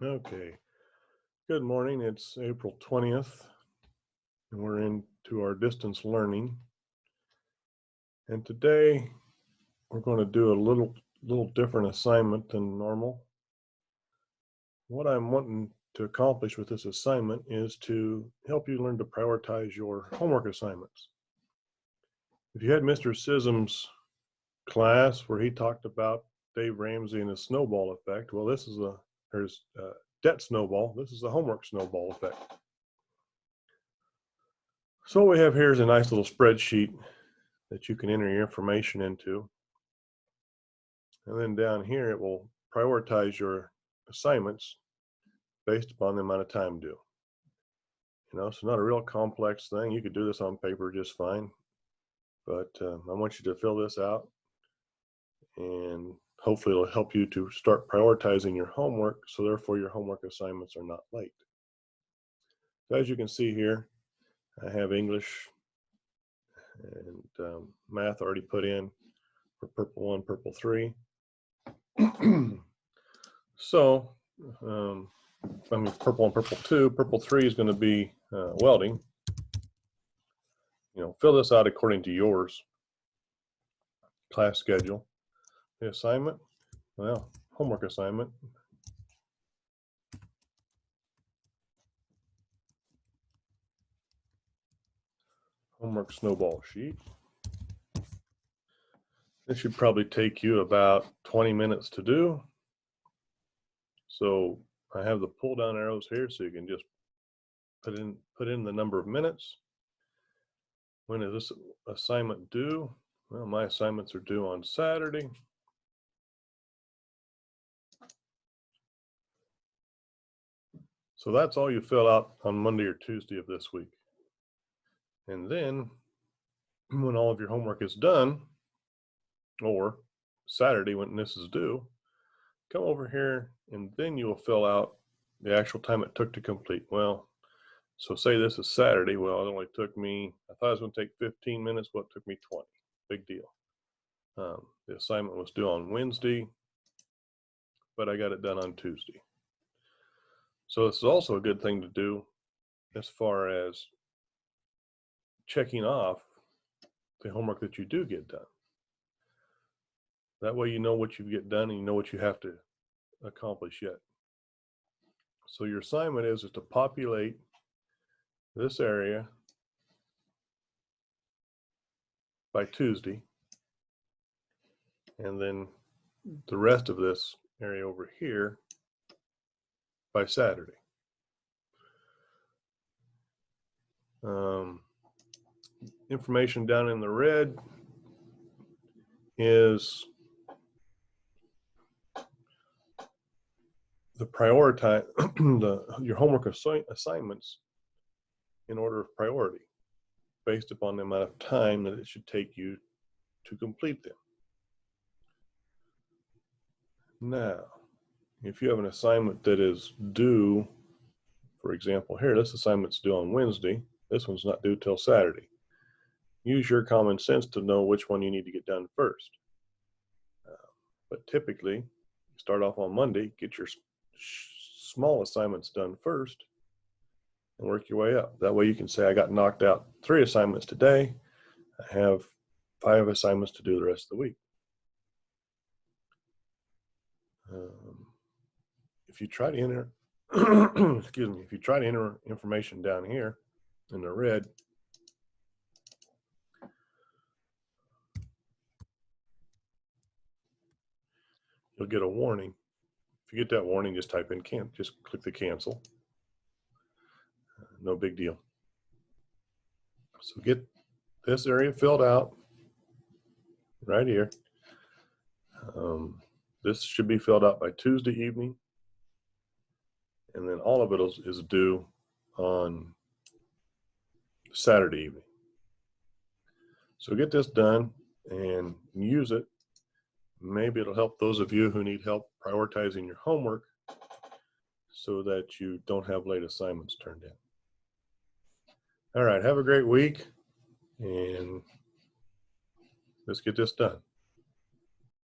Okay. Good morning. It's April 20th, and we're into our distance learning. And today we're going to do a little different assignment than normal. What I'm wanting to accomplish with this assignment is to help you learn to prioritize your homework assignments. If you had Mr. Sism's class where he talked about Dave Ramsey and the snowball effect, well, this is there's debt snowball. This is the homework snowball effect. So what we have here is a nice little spreadsheet that you can enter your information into. And then down here, it will prioritize your assignments based upon the amount of time due. It's not a real complex thing. You could do this on paper just fine. But I want you to fill this out, and hopefully it'll help you to start prioritizing your homework, so therefore your homework assignments are not late. So as you can see here, I have English and math already put in for purple 1, purple 3. So, purple 1, purple 2. Purple 3 is going to be welding. Fill this out according to yours class schedule. The assignment, well, homework assignment. Homework snowball sheet. This should probably take you about 20 minutes to do. So I have the pull down arrows here, so you can just put in the number of minutes. When is this assignment due? Well, my assignments are due on Saturday. So that's all you fill out on Monday or Tuesday of this week. And then when all of your homework is done, or Saturday when this is due, come over here and then you will fill out the actual time it took to complete. Well, so say this is Saturday. Well, it only took me, I thought it was going to take 15 minutes, but it took me 20. Big deal. The assignment was due on Wednesday, but I got it done on Tuesday. So this is also a good thing to do as far as checking off the homework that you do get done. That way you know what you get done and you know what you have to accomplish yet. So your assignment is to populate this area by Tuesday, and then the rest of this area over here by Saturday. Information down in the red is the prioritize your homework assignments in order of priority based upon the amount of time that it should take you to complete them. Now, if you have an assignment that is due, for example, here, this assignment's due on Wednesday. This one's not due till Saturday. Use your common sense to know which one you need to get done first. But typically, you start off on Monday, get your small assignments done first, and work your way up. That way you can say, I got knocked out 3 assignments today. I have 5 assignments to do the rest of the week. If you try to enter, excuse me, if you try to enter information down here in the red, you'll get a warning. If you get that warning, just type in just click the cancel. No big deal. So get this area filled out right here. This should be filled out by Tuesday evening, and then all of it is due on Saturday evening. So get this done and use it. Maybe it'll help those of you who need help prioritizing your homework so that you don't have late assignments turned in. All right, have a great week, and let's get this done.